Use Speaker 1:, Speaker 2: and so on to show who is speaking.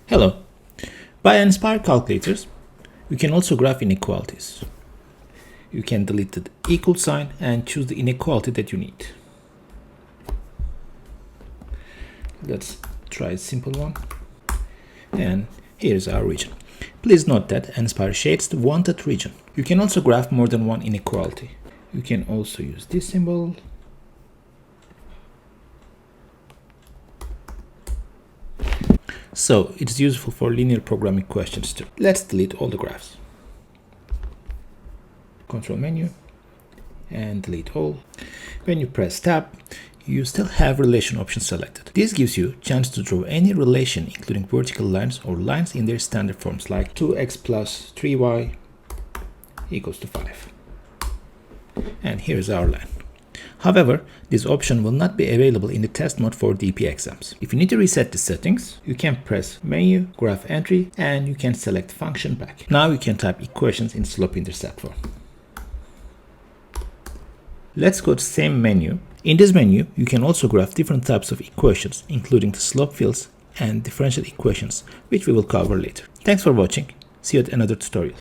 Speaker 1: Hello. By Nspire calculators, you can also graph inequalities. You can delete the equal sign and choose the inequality that you need. Let's try a simple one. And here's our region. Please note that Nspire shades the wanted region. You can also graph more than one inequality. You can also use this symbol. So it is useful for linear programming questions too. Let's delete all the graphs. Control menu and delete all. When you press tab, you still have relation option selected. This gives you a chance to draw any relation, including vertical lines or lines in their standard forms like 2x plus 3y equals to 5. And here's our line. However, this option will not be available in the test mode for DP exams. If you need to reset the settings, you can press Menu, Graph Entry, and you can select Function Back. Now you can type equations in slope-intercept form. Let's go to the same menu. In this menu, you can also graph different types of equations, including the slope fields and differential equations, which we will cover later. Thanks for watching. See you at another tutorial.